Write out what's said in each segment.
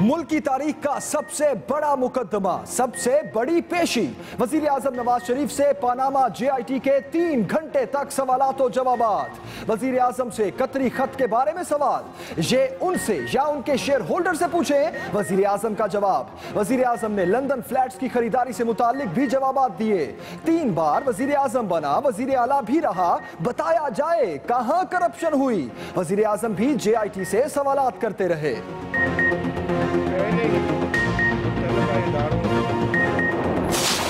मुल्क की तारीख का सबसे बड़ा मुकदमा, सबसे बड़ी पेशी। वजीर आजम नवाज शरीफ से पनामा JIT के 3 घंटे तक सवालात और जवाबात। वजीर आजम से कतरी खत के बारे में सवाल, ये उनसे या उनके शेयर होल्डर से पूछे। वजीर आजम का जवाब, वजीर आजम ने लंदन फ्लैट्स की खरीदारी से मुतालिक भी जवाबात दिए। 3 बार वजीर आजम बना, वजीर आला भी रहा, बताया जाए कहां करप्शन हुई। वजीर आजम भी JIT से सवालात करते रहे।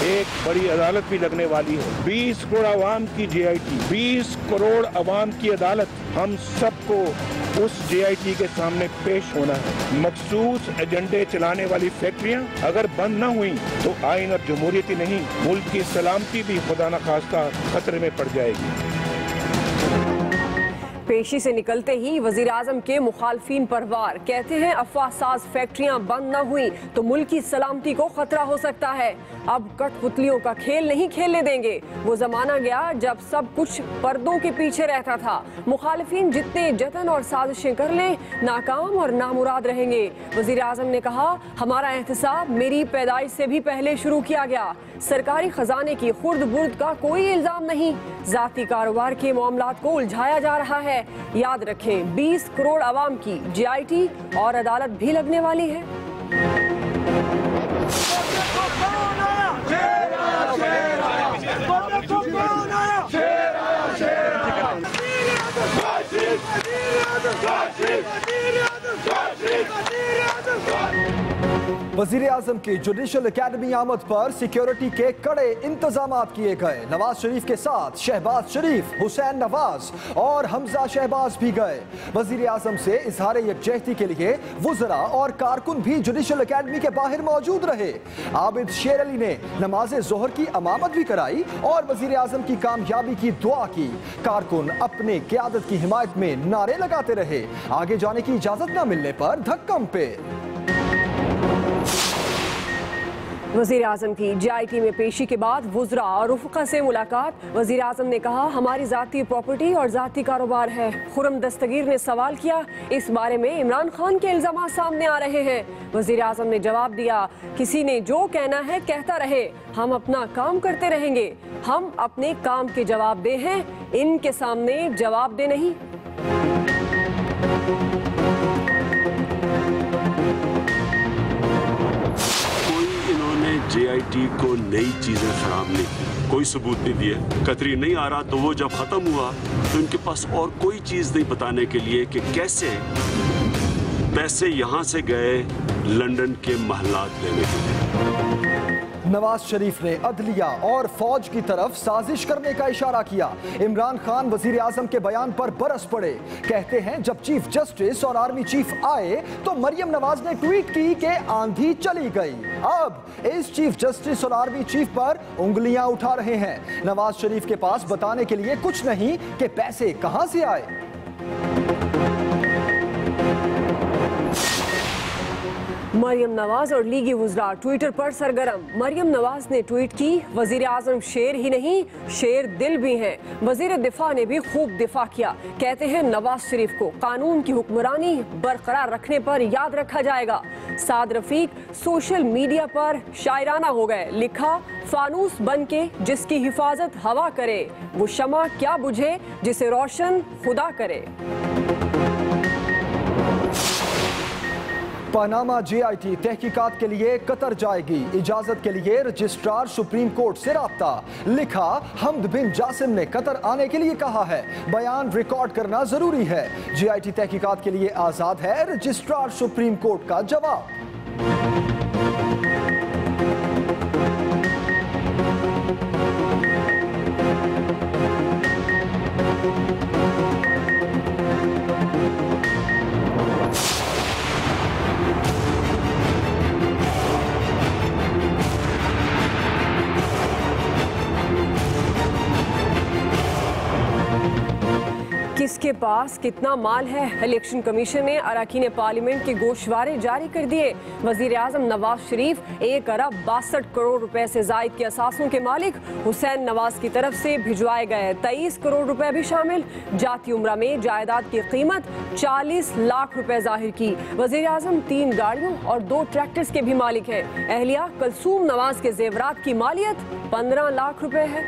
एक बड़ी अदालत भी लगने वाली है। 20 करोड़ आवाम की JIT, 20 करोड़ आवाम की अदालत, हम सबको उस JIT के सामने पेश होना है। मखसूस एजेंडे चलाने वाली फैक्ट्रियां अगर बंद न हुई तो आइन और जमहूरियत ही नहीं, मुल्क की सलामती भी खुदा न खास्ता खतरे में पड़ जाएगी। पेशी से निकलते ही वजीर आजम के मुखालफीन पर वार, कहते हैं अफवाहसाज फैक्ट्रियां बंद न हुई तो मुल्क की सलामती को खतरा हो सकता है। अब कठपुतलियों का खेल नहीं खेलने देंगे। वो जमाना गया जब सब कुछ पर्दों के पीछे रहता था। मुखालफीन जितने जतन और साजिशें कर लें, नाकाम और नामुराद रहेंगे। वजीर आजम ने कहा, हमारा एहतसाब मेरी पैदाइश से भी पहले शुरू किया गया। सरकारी खजाने की खुर्द बुर्द का कोई इल्जाम नहीं, जाती कारोबार के मामलात को उलझाया जा रहा है। याद रखें, 20 करोड़ आवाम की JIT और अदालत भी लगने वाली है। वजीर आजम की जुडिशल एकेडमी आमद पर सिक्योरिटी के कड़े इंतजामात किए गए। नवाज शरीफ के साथ शहबाज शरीफ, हुसैन नवाज और हमजा शहबाज भी गए। वजीर आजम से इजहार यकजहती के लिए वुज़रा और कारकुन भी जुडिशल एकेडमी के बाहर मौजूद रहे। आबिद शेर अली ने नमाज जोहर की अमामत भी कराई और वजीर आजम की कामयाबी की दुआ की। कारकुन अपने क़यादत की हिमायत में नारे लगाते रहे। आगे जाने की इजाजत न मिलने पर धक्कम पे। वजीर आजम की JIT में पेशी के बाद वुज़रा और रुफ़क़ा से मुलाकात। वजीर आजम ने कहा, हमारी ज़ाती प्रॉपर्टी और ज़ाती कारोबार है। खुर्रम दस्तगीर ने सवाल किया, इस बारे में इमरान खान के इल्ज़ाम सामने आ रहे हैं। वजीर आजम ने जवाब दिया, किसी ने जो कहना है कहता रहे, हम अपना काम करते रहेंगे। हम अपने काम के जवाब दे हैं, इनके सामने जवाब दे नहीं। JIT को नई चीजें फराहम नहीं की, कोई सबूत नहीं दिए। कतरी नहीं आ रहा तो वो जब खत्म हुआ तो इनके पास और कोई चीज नहीं बताने के लिए कि कैसे पैसे यहां से गए लंदन के महलात लेने के लिए। नवाज शरीफ ने अदलिया और फौज की तरफ साजिश करने का इशारा किया। इमरान खान वजीर आजम के बयान पर बरस पड़े। कहते हैं, जब चीफ जस्टिस और आर्मी चीफ आए तो मरियम नवाज ने ट्वीट की कि आंधी चली गई। अब इस चीफ जस्टिस और आर्मी चीफ पर उंगलियां उठा रहे हैं। नवाज शरीफ के पास बताने के लिए कुछ नहीं कि पैसे कहां से आए। मरियम नवाज और लीगी वुज़रा ट्विटर पर सरगर्म। मरियम नवाज ने ट्वीट की, वजीर आजम शेर ही नहीं शेर दिल भी हैं। वजीर दिफा ने भी खूब दिफा किया। कहते हैं, नवाज शरीफ को कानून की हुक्मरानी बरकरार रखने पर याद रखा जाएगा। साद रफीक सोशल मीडिया पर शायराना हो गए। लिखा, फानूस बन के जिसकी हिफाजत हवा करे, वो शमा क्या बुझे जिसे रोशन खुदा करे। पनामा JIT तहकीकात के लिए कतर जाएगी। इजाजत के लिए रजिस्ट्रार सुप्रीम कोर्ट से राब्ता। लिखा, हमद बिन जासिम ने कतर आने के लिए कहा है। बयान रिकॉर्ड करना जरूरी है। JIT तहकीकात के लिए आजाद है। रजिस्ट्रार सुप्रीम कोर्ट का जवाब। किसके पास कितना माल है? इलेक्शन कमीशन ने अरकान पार्लियामेंट के गोशवारे जारी कर दिए। वजीर आजम नवाज शरीफ 1 अरब 62 करोड़ रुपए से जायद के असासों के मालिक। हुसैन नवाज की तरफ से भिजवाए गए 23 करोड़ रुपए भी शामिल। जाती उम्रा में जायदाद की कीमत 40 लाख रुपए जाहिर की। वजीर आजम 3 गाड़ियों और 2 ट्रैक्टर्स के भी मालिक हैं। अहलिया कलसूम नवाज के जेवरात की मालियत 15 लाख रुपए है।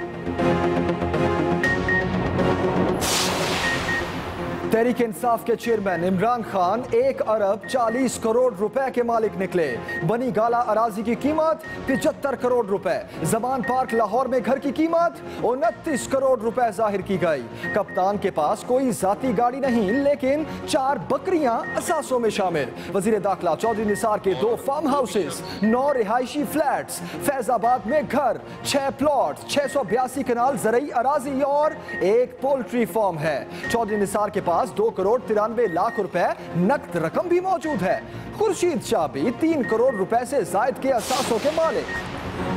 तहरीक इंसाफ के चेयरमैन इमरान खान 1 अरब 40 करोड़ रुपए के मालिक निकले। बनी गाला अराजी की कीमत 75 करोड़ रुपए। जमान पार्क लाहौर में घर की कीमत 29 करोड़ रुपए जाहिर की गई। कप्तान के पास कोई जाती गाड़ी नहीं, लेकिन 4 बकरियां असासों में शामिल। वजीर दाखिला चौधरी निसार के 2 फार्म हाउसेस, 9 रिहायशी फ्लैट्स, फैजाबाद में घर, 6 प्लॉट, 682 कनाल ज़रई अराजी और 1 पोल्ट्री फार्म है। चौधरी निसार के पास 2 करोड़ 93 लाख रुपए नकद रकम भी मौजूद है। खुर्शीद शाह भी 3 करोड़ रुपए से जायद के असासों के मालिक।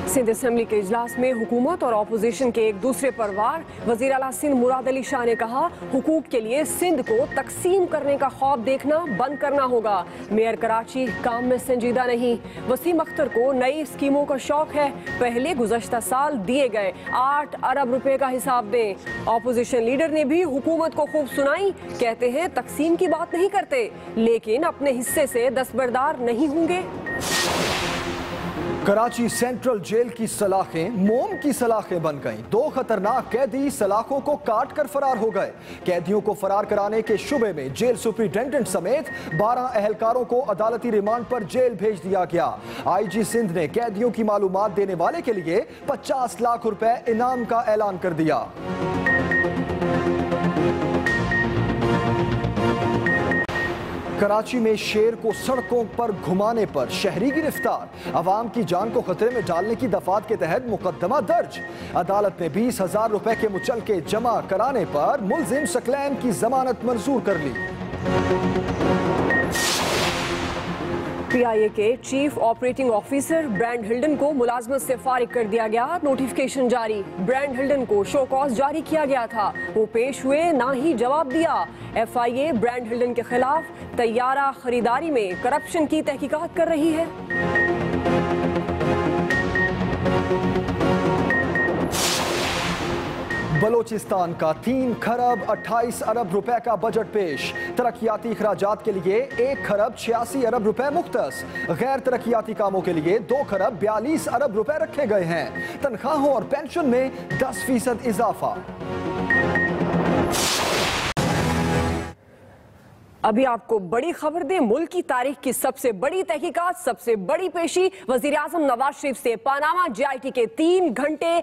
सिंध असेंबली के इजलास में हुकूमत और अपोजिशन के एक दूसरे पर वार। वजीर आला सिंध मुराद अली शाह ने कहा, हुकूक के लिए सिंध को तकसीम करने का ख्वाब देखना बंद करना होगा। मेयर कराची काम में संजीदा नहीं। वसीम अख्तर को नई स्कीमों का शौक है। पहले गुज़श्ता साल दिए गए 8 अरब रुपए का हिसाब दें। अपोजिशन लीडर ने भी हुकूमत को खूब सुनाई। कहते हैं तकसीम की बात नहीं करते, लेकिन अपने हिस्से से दस्तबरदार नहीं होंगे। कराची सेंट्रल जेल की सलाखें मोम की सलाखें बन गईं। 2 खतरनाक कैदी सलाखों को काट कर फरार हो गए। कैदियों को फरार कराने के शुबे में जेल सुपरिटेंडेंट समेत 12 अहलकारों को अदालती रिमांड पर जेल भेज दिया गया। आईजी सिंध ने कैदियों की मालूमात देने वाले के लिए 50 लाख रुपए इनाम का ऐलान कर दिया। कराची में शेर को सड़कों पर घुमाने पर शहरी गिरफ्तार। अवाम की जान को खतरे में डालने की दफात के तहत मुकदमा दर्ज। अदालत ने 20,000 रुपए के मुचलके जमा कराने पर मुलजिम सकलैन की जमानत मंजूर कर ली। पीआईए के चीफ ऑपरेटिंग ऑफिसर ब्रैंड हिल्डन को मुलाजमत से फारिग कर दिया गया। नोटिफिकेशन जारी। ब्रैंड हिल्डन को शो कॉज जारी किया गया था। वो पेश हुए, ना ही जवाब दिया। एफआईए ब्रैंड हिल्डन के खिलाफ तैयारा खरीदारी में करप्शन की तहकीकात कर रही है। बलोचिस्तान का 3 खरब 28 अरब रुपए का बजट पेश। तरक्याती अखराजात के लिए 1 खरब 86 अरब रुपए मुख्तस। गैर तरक्याती कामों के लिए 2 खरब 42 अरब रुपए रखे गए हैं। तनख्वाहों और पेंशन में 10% इजाफा। अभी आपको बड़ी खबर दें, मुल्क की तारीख की सबसे बड़ी तहकीकात, सबसे बड़ी पेशी। वजीर आजम नवाज शरीफ से पानामा जेआईटी के 3 घंटे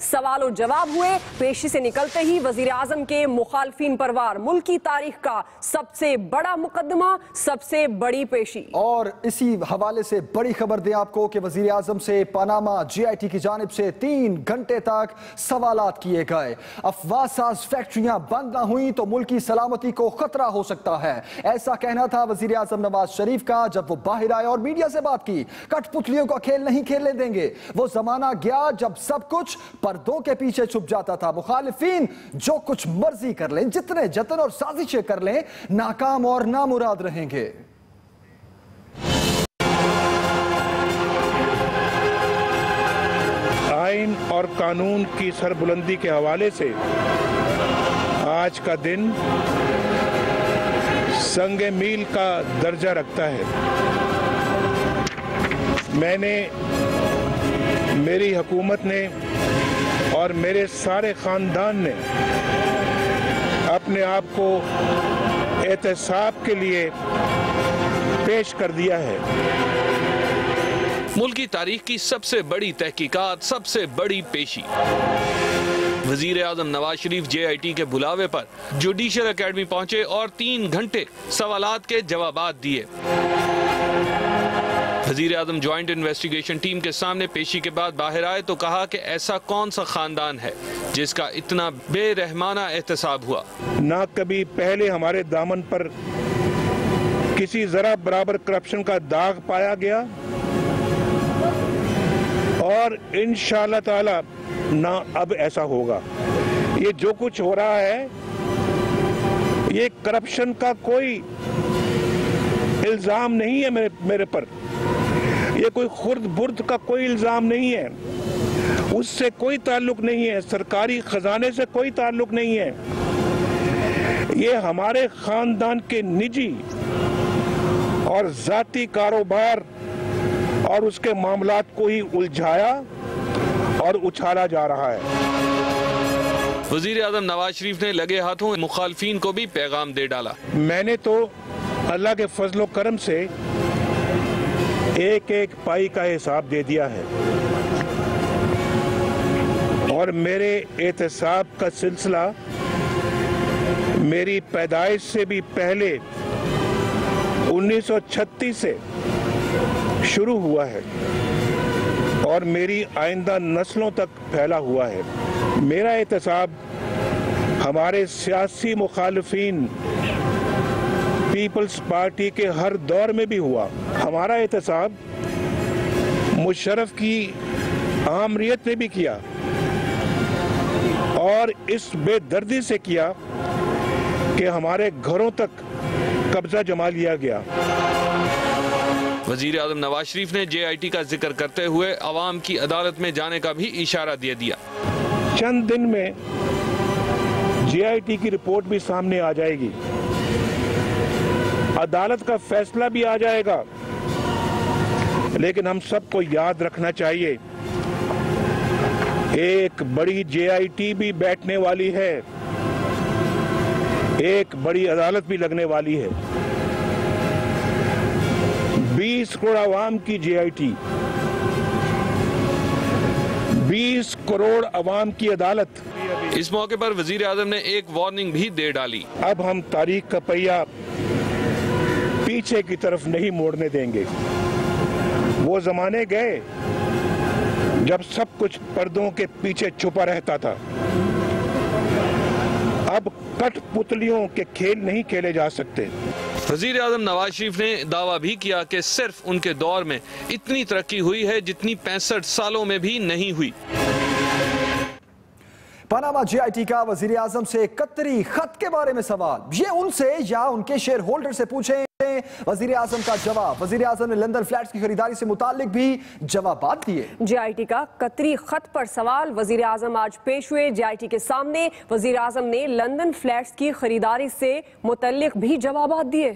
सवाल और जवाब हुए। पेशी से निकलते ही वजीर आजम के मुखालफिन पर वार। मुल्क की तारीख का सबसे बड़ा मुकदमा, सबसे बड़ी पेशी। और इसी हवाले से बड़ी खबर दें आपको कि वजीर आजम से पानामा जेआईटी की जानिब से 3 घंटे तक सवालात किए गए। अफवाह साज फैक्ट्रियां बंद ना हुई तो मुल्क की सलामती को खतरा हो सकता है, ऐसा कहना था वजीर आजम नवाज शरीफ का जब वो बाहर आए और मीडिया से बात की। कठपुतलियों का खेल नहीं खेलने देंगे। वो जमाना गया जब सब कुछ पर्दों के पीछे छुप जाता था। मुखालिफिन जो कुछ मर्जी कर लें, जितने जतन और साजिशें कर लें, नाकाम और नामुराद रहेंगे। आइन और कानून की सरबुलंदी के हवाले से आज का दिन संगे मील का दर्जा रखता है। मेरी हुकूमत ने और मेरे सारे खानदान ने अपने आप को एहतसाब के लिए पेश कर दिया है। मुल्क की तारीख की सबसे बड़ी तहकीकात, सबसे बड़ी पेशी। वजीर आजम नवाज शरीफ जेआईटी के बुलावे पर जुडिशल एकेडमी पहुंचे और 3 घंटे सवालात के जवाबात दिए। वजीर आजम ज्वाइंट इन्वेस्टिगेशन टीम के सामने पेशी के बाद बाहर आए तो कहा कि ऐसा कौन सा खानदान है जिसका इतना बेरहमाना एहतसाब हुआ। ना कभी पहले हमारे दामन पर किसी जरा बराबर करप्शन का दाग पाया गया और इंशाअल्लाह ताला ना अब ऐसा होगा। ये जो कुछ हो रहा है ये करप्शन का कोई इल्जाम नहीं है मेरे पर, ये कोई खुर्द बुर्द का कोई इल्जाम नहीं है, उससे कोई ताल्लुक नहीं है, सरकारी खजाने से कोई ताल्लुक नहीं है। ये हमारे खानदान के निजी और जाती कारोबार और उसके मामलात को ही उलझाया और उछाला जा रहा है। वजीर आजम नवाज शरीफ ने लगे हाथों मुखालफीन को भी पैगाम दे डाला। मैंने तो अल्लाह के फजलो करम से एक एक पाई का हिसाब दे दिया है और मेरे एहतसाब का सिलसिला मेरी पैदाइश से भी पहले 1936 से शुरू हुआ है और मेरी आइंदा नस्लों तक फैला हुआ है। मेरा एहतसाब हमारे सियासी मुखालिफिन पीपल्स पार्टी के हर दौर में भी हुआ। हमारा एहतसाब मुशर्रफ की आमरीत ने भी किया और इस बेदर्दी से किया कि हमारे घरों तक कब्जा जमा लिया गया। वजीर आजम नवाज शरीफ ने JIT का जिक्र करते हुए अवाम की अदालत में जाने का भी इशारा दे दिया। चंद दिन में JIT की रिपोर्ट भी सामने आ जाएगी, अदालत का फैसला भी आ जाएगा, लेकिन हम सबको याद रखना चाहिए एक बड़ी JIT भी बैठने वाली है, एक बड़ी अदालत भी लगने वाली है। 20 करोड़ आवाम की JIT, 20 करोड़ आवाम की अदालत। इस मौके पर वजीर आजम ने एक वार्निंग भी दे डाली। अब हम तारीख का पहिया पीछे की तरफ नहीं मोड़ने देंगे। वो जमाने गए जब सब कुछ पर्दों के पीछे छुपा रहता था। अब कठपुतलियों के खेल नहीं खेले जा सकते। वजीर आजम नवाज शरीफ ने दावा भी किया कि सिर्फ उनके दौर में इतनी तरक्की हुई है जितनी 65 सालों में भी नहीं हुई। पनामा JIT का वजीर आजम से कतरी खत के बारे में सवाल, ये उनसे या उनके शेयर होल्डर से पूछें। वजीर आजम का जवाब, वजीर आजम ने लंदन फ्लैट्स की खरीदारी से मुतालिक भी जवाब दिए। JIT का कतरी खत पर सवाल, वजीर आजम आज पेश हुए JIT के सामने। वजीर आजम ने लंदन फ्लैट्स की खरीदारी से मुतालिक भी जवाब दिए।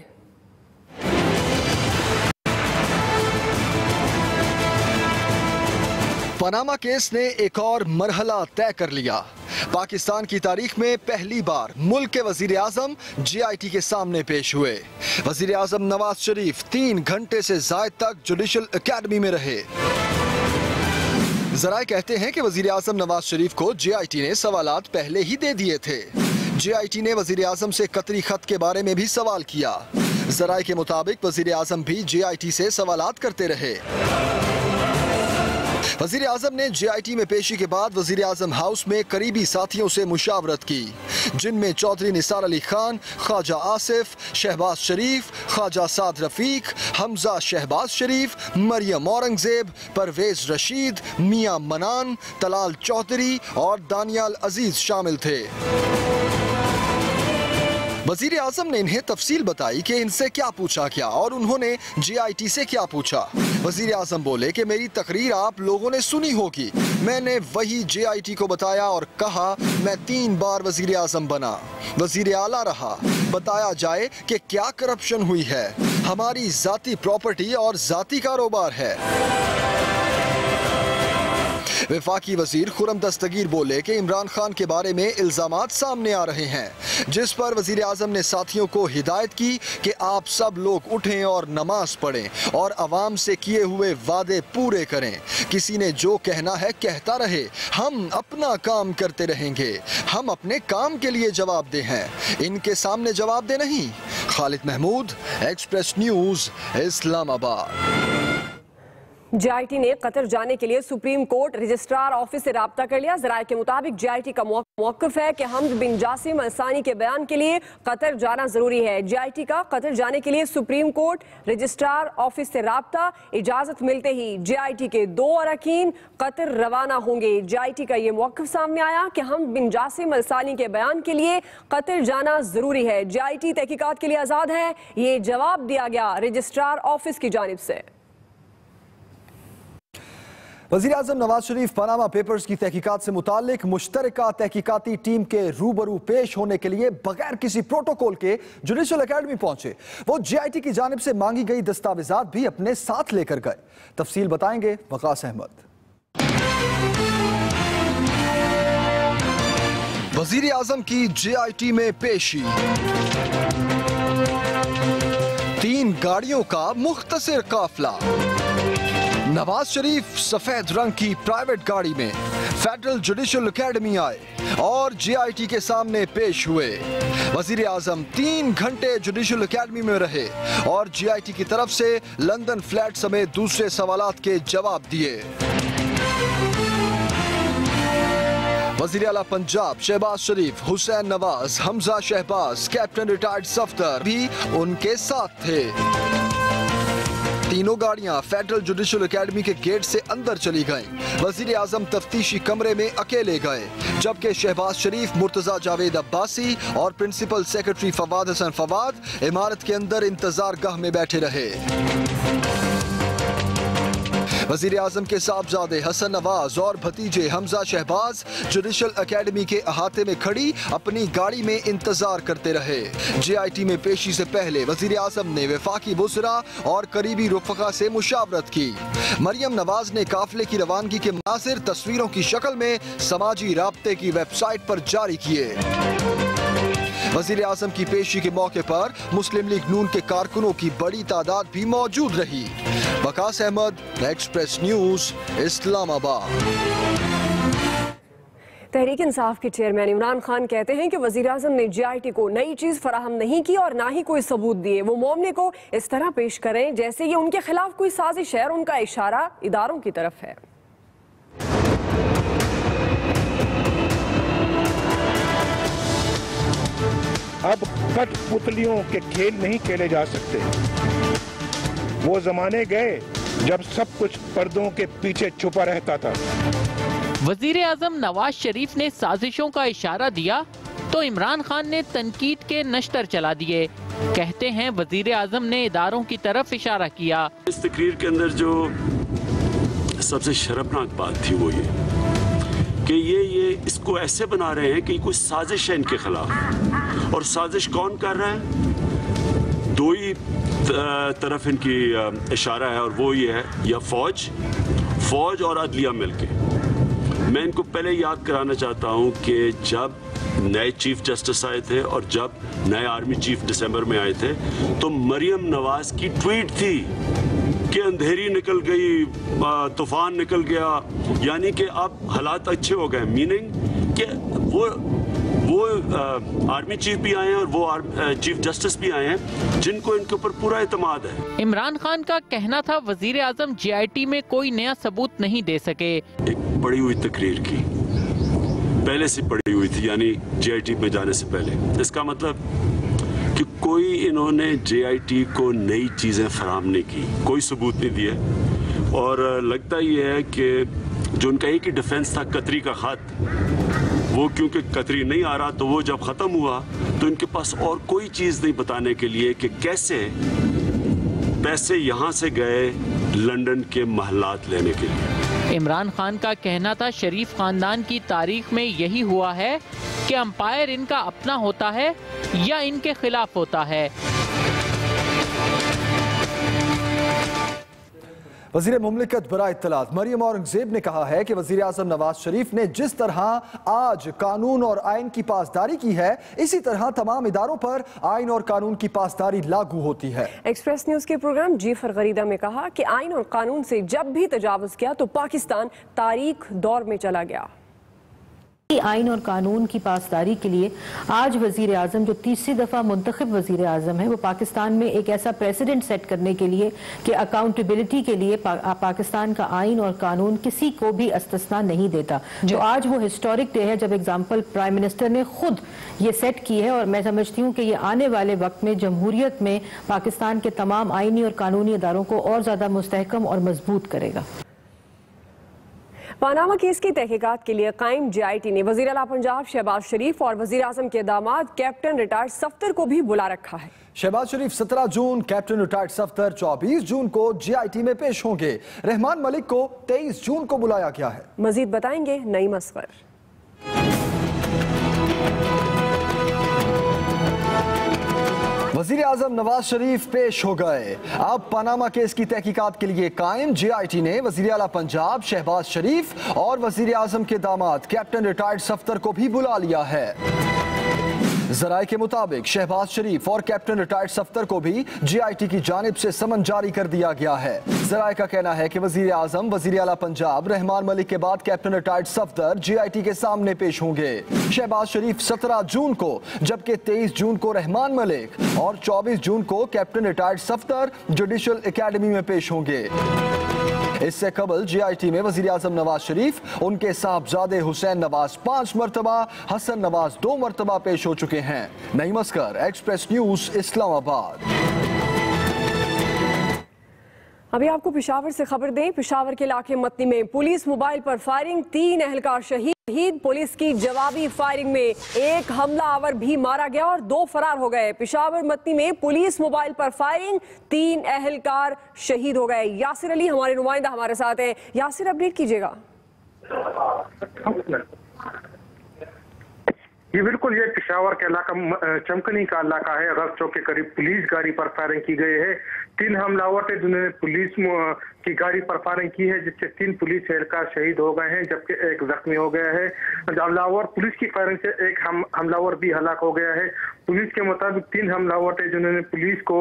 पनामा केस ने एक और मरहला तय कर लिया। पाकिस्तान की तारीख में पहली बार मुल्क के वजीर आजम JIT के सामने पेश हुए। वजीर आजम नवाज शरीफ 3 घंटे से जायद तक जुडिशल एकेडमी में रहे। जराए कहते हैं कि वजीर आजम नवाज शरीफ को JIT ने सवालात पहले ही दे दिए थे। JIT ने वजीर आजम से कतरी खत के बारे में भी सवाल किया। जराए के मुताबिक वजीर आजम भी JIT से सवालात करते रहे। वजीर आजम ने JIT में पेशी के बाद वजीर आजम हाउस में करीबी साथियों से मुशावरत की, जिनमें चौधरी निसार अली खान, ख्वाजा आसिफ, शहबाज शरीफ, ख्वाजा साद रफीक, हमजा शहबाज शरीफ, मरियम औरंगजेब, परवेज रशीद, मियां मनान, तलाल चौधरी और दानियाल अजीज शामिल थे। वजीर आजम ने इन्हें तफसील बताई कि इनसे क्या पूछा गया और उन्होंने JIT से क्या पूछा। वजीर आजम बोले कि मेरी तकरीर आप लोगों ने सुनी होगी, मैंने वही JIT को बताया और कहा मैं 3 बार वजीर आजम बना, वजीर आला रहा, बताया जाए कि क्या करप्शन हुई है, हमारी जाती प्रॉपर्टी और जाती कारोबार है। वफाकी वजीर खुरम दस्तगीर बोले कि इमरान खान के बारे में इल्जामात सामने आ रहे हैं, जिस पर वजीर आजम ने साथियों को हिदायत की कि आप सब लोग उठें और नमाज पढ़ें और अवाम से किए हुए वादे पूरे करें। किसी ने जो कहना है कहता रहे, हम अपना काम करते रहेंगे, हम अपने काम के लिए जवाबदेह हैं, इनके सामने जवाबदेह नहीं। Khalid Mahmood, express news, Islamabad. JIT ने कतर जाने के लिए सुप्रीम कोर्ट रजिस्ट्रार ऑफिस से राब्ता कर लिया। जराये के मुताबिक JIT का मौक़िफ़ है कि हमद बिन जासिम अल-सानी के बयान के लिए कतर जाना जरूरी है। JIT का कतर जाने के लिए सुप्रीम कोर्ट रजिस्ट्रार ऑफिस से राब्ता, इजाजत मिलते ही JIT के 2 अरकान कतर रवाना होंगे। JIT का ये मौक़िफ़ सामने आया कि हमद बिन जासिम अल-सानी के बयान के लिए कतर जाना जरूरी है। JIT तहकीकात के लिए आजाद है, ये जवाब दिया गया रजिस्ट्रार ऑफिस की जानिब से। वज़ीर-ए-आज़म नवाज शरीफ पनामा पेपर्स की तहकीकात से मुताल्लिक मुश्तरका तहकीकाती टीम के रूबरू पेश होने के लिए बगैर किसी प्रोटोकॉल के जुडिशल अकेडमी पहुंचे। वो JIT की जानिब से मांगी गई दस्तावेजात भी अपने साथ लेकर गए। तफसील बताएंगे वकास अहमद। वज़ीर-ए-आज़म की JIT में पेशी, 3 गाड़ियों का मुख्तसर काफिला। नवाज शरीफ सफेद रंग की प्राइवेट गाड़ी में फेडरल जुडिशल अकेडमी आए और JIT के सामने पेश हुए। वज़ीर-ए-आज़म 3 घंटे जुडिशल अकेडमी में रहे और JIT की तरफ से लंदन फ्लैट समेत दूसरे सवालात के जवाब दिए। वज़ीर आला पंजाब शहबाज शरीफ, हुसैन नवाज, हमजा शहबाज, कैप्टन रिटायर्ड सफ्दर भी उनके साथ थे। तीनों गाड़ियां फेडरल जुडिशल अकेडमी के गेट से अंदर चली गईं। वज़ीर-ए-आज़म तफ्तीशी कमरे में अकेले गए, जबकि शहबाज शरीफ, मुर्तजा जावेद अब्बासी और प्रिंसिपल सेक्रेटरी फवाद हसन फवाद इमारत के अंदर इंतजार गाह में बैठे रहे। वज़ीर-ए-आज़म के साहबजादे हसन नवाज और भतीजे हमजा शहबाज जुडिशल अकेडमी के अहाते में खड़ी अपनी गाड़ी में इंतजार करते रहे। JIT में पेशी से पहले वज़ीर-ए-आज़म ने वफाकी बुज़रा और करीबी रुफ़क़ा से मुशावरत की। मरियम नवाज ने काफिले की रवानगी के मनाज़िर तस्वीरों की शक्ल में समाजी राब्ते की वेबसाइट पर जारी किए। वज़ीर-ए-आज़म की पेशी के मौके पर मुस्लिम लीग नून के कारकुनों की बड़ी तादाद भी मौजूद रही। Waqas Ahmed, express news, Islamabad. तहरीक इंसाफ के चेयरमैन इमरान खान कहते हैं कि वज़ीर-ए-आज़म ने JIT को नई चीज फराहम नहीं की और ना ही कोई सबूत दिए। वो मामले को इस तरह पेश करें जैसे ये उनके खिलाफ कोई साजिश है और उनका इशारा इदारों की तरफ है। अब कठपुतलियों के खेल नहीं खेले जा सकते। वो जमाने गए जब सब कुछ पर्दों के पीछे छुपा रहता था। वज़ीर-ए-आज़म नवाज शरीफ ने साजिशों का इशारा दिया तो इमरान खान ने तनकीद के नश्तर चला दिए। कहते हैं वज़ीर-ए-आज़म ने इदारों की तरफ इशारा किया। इस तकरीर के अंदर जो सबसे शर्मनाक बात थी वो ये कि ये इसको ऐसे बना रहे हैं कि कोई साजिश है इनके खिलाफ। और साजिश कौन कर रहा है? 2 ही तरफ इनकी इशारा है और वो ये है, या फौज और अदलिया मिलके। मैं इनको पहले याद कराना चाहता हूँ कि जब नए चीफ जस्टिस आए थे और जब नए आर्मी चीफ दिसंबर में आए थे तो मरियम नवाज की ट्वीट थी कि अंधेरी निकल गई, तूफान निकल गया, यानी कि अब हालात अच्छे हो गए। मीनिंग कि वो आर्मी चीफ भी आए हैं और वो चीफ जस्टिस भी आए हैं जिनको इनके ऊपर पूरा एतमाद है। इमरान खान का कहना था वज़ीर-ए-आज़म JIT में कोई नया सबूत नहीं दे सके। एक पड़ी हुई तकरीर की, पहले से पड़ी हुई थी, यानी JIT में जाने से पहले। इसका मतलब कि कोई इन्होंने JIT को नई चीज़ें फराहम नहीं की, कोई सबूत नहीं दिए। और लगता ये है कि जो उनका एक ही डिफेंस था कतरी का ख़त, वो क्योंकि कतरी नहीं आ रहा तो वो जब ख़त्म हुआ तो इनके पास और कोई चीज़ नहीं बताने के लिए कि कैसे पैसे यहाँ से गए लंदन के महलात लेने के लिए। इमरान खान का कहना था शरीफ खानदान की तारीख में यही हुआ है कि अंपायर इनका अपना होता है या इनके खिलाफ होता है। वज़ीर मुमलिकत बराए इत्तलात मरियम औरंगज़ेब ने कहा है कि वज़ीर-ए-आज़म नवाज शरीफ ने जिस तरह आज कानून और आइन की पासदारी की है, इसी तरह तमाम इदारों पर आइन और कानून की पासदारी लागू होती है। एक्सप्रेस न्यूज़ के प्रोग्राम जीफर गरीदा में कहा कि आइन और कानून से जब भी तजावुज़ किया तो पाकिस्तान तारीख दौर में चला गया। आइन और कानून की पासदारी के लिए आज वजीर आजम जो तीसरी दफा मुंतखब वजीर आजम है, वो पाकिस्तान में एक ऐसा प्रेसिडेंट सेट करने के लिए कि अकाउंटेबिलिटी के लिए पाकिस्तान का आइन और कानून किसी को भी इस्तिस्ना नहीं देता। जो आज वो हिस्टोरिक डे है जब एग्जाम्पल प्राइम मिनिस्टर ने खुद ये सेट की है, और मैं समझती हूँ कि ये आने वाले वक्त में जमहूरियत में पाकिस्तान के तमाम आइनी और कानूनी इदारों को और ज्यादा मुस्तहकम और मजबूत करेगा। पानामा केस की तहकीकात के लिए कायम JIT ने वजीर आला पंजाब शहबाज शरीफ और वजीर आजम के दामाद कैप्टन रिटायर्ड सफ्तर को भी बुला रखा है। शहबाज शरीफ 17 जून, कैप्टन रिटायर्ड सफ्तर 24 जून को JIT में पेश होंगे। रहमान मलिक को 23 जून को बुलाया गया है। मजीद बताएंगे नईम असगर। वजीर आजम नवाज शरीफ पेश हो गए। अब पनामा केस की तहकीकात के लिए कायम JIT ने वजीर आला पंजाब शहबाज शरीफ और वजीर आजम के दामाद कैप्टन रिटायर्ड सफ्तर को भी बुला लिया है। जराए के मुताबिक शहबाज शरीफ और कैप्टन रिटायर्ड सफ्तर को भी JIT की जानिब से समन जारी कर दिया गया है। जराए का कहना है कि वजीर आजम, वजीर आला पंजाब रहमान मलिक के बाद कैप्टन रिटायर्ड सफ्तर JIT के सामने पेश होंगे। शहबाज शरीफ 17 जून को, जबकि 23 जून को रहमान मलिक और 24 जून को captain retired Safdar judicial academy में पेश होंगे। इससे कबल JIT में वजीर आजम नवाज शरीफ, उनके साहबजादे हुसैन नवाज 5 मरतबा, हसन नवाज 2 मरतबा पेश हो चुके हैं। Naeem Asghar, express news, Islamabad. अभी आपको पेशावर से खबर दें। पेशावर के इलाके मतनी में पुलिस मोबाइल पर फायरिंग, 3 एहलकार शहीद। पुलिस की जवाबी फायरिंग में एक हमलावर भी मारा गया और 2 फरार हो गए। पेशावर मतनी में पुलिस मोबाइल पर फायरिंग, 3 एहलकार शहीद हो गए। यासिर अली हमारे नुमाइंदा हमारे साथ हैं। यासिर, अपडेट कीजिएगा। ये बिल्कुल ये पेशावर का इलाका चमकनी का इलाका है। रस चौक के करीब पुलिस गाड़ी पर फायरिंग की गई है। 3 हमलावर थे जिन्होंने पुलिस की गाड़ी पर फायरिंग की है, जिससे 3 पुलिस एहलकार शहीद हो गए हैं, जबकि 1 जख्मी हो गया है। हमलावर पुलिस की फायरिंग से 1 हमलावर भी हलाक हो गया है। पुलिस के मुताबिक 3 हमलावर थे जिन्होंने पुलिस को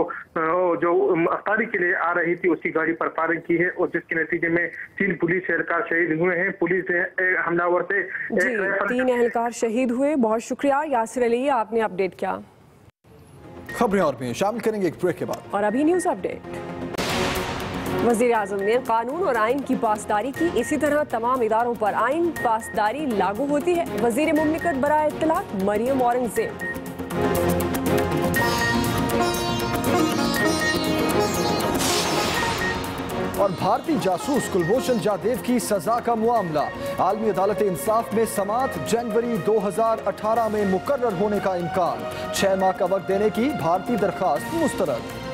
जो अफ्तारी के लिए आ रही थी उसकी गाड़ी पर फायरिंग की है, और जिसके नतीजे में 3 पुलिस एहलकार शहीद हुए हैं। पुलिस हमलावर से 3 एहलकार शहीद हुए। बहुत शुक्रिया यासिर अली, आपने अपडेट किया। खबरें और भी शामिल करेंगे एक ब्रेक के बाद। और अभी न्यूज अपडेट। वजीर आजम ने कानून और आइन की पासदारी की। इसी तरह तमाम इदारों पर आइन पासदारी लागू होती है। वजीर मुमलिकत बराए इत्तलात मरियम औरंगजेब। और भारतीय जासूस कुलभूषण जाधव की सजा का मामला आलमी अदालत इंसाफ में समाअत, जनवरी 2018 में मुकर्रर होने का इम्कान। 6 माह का वक्त देने की भारतीय दरखास्त मुस्तरद।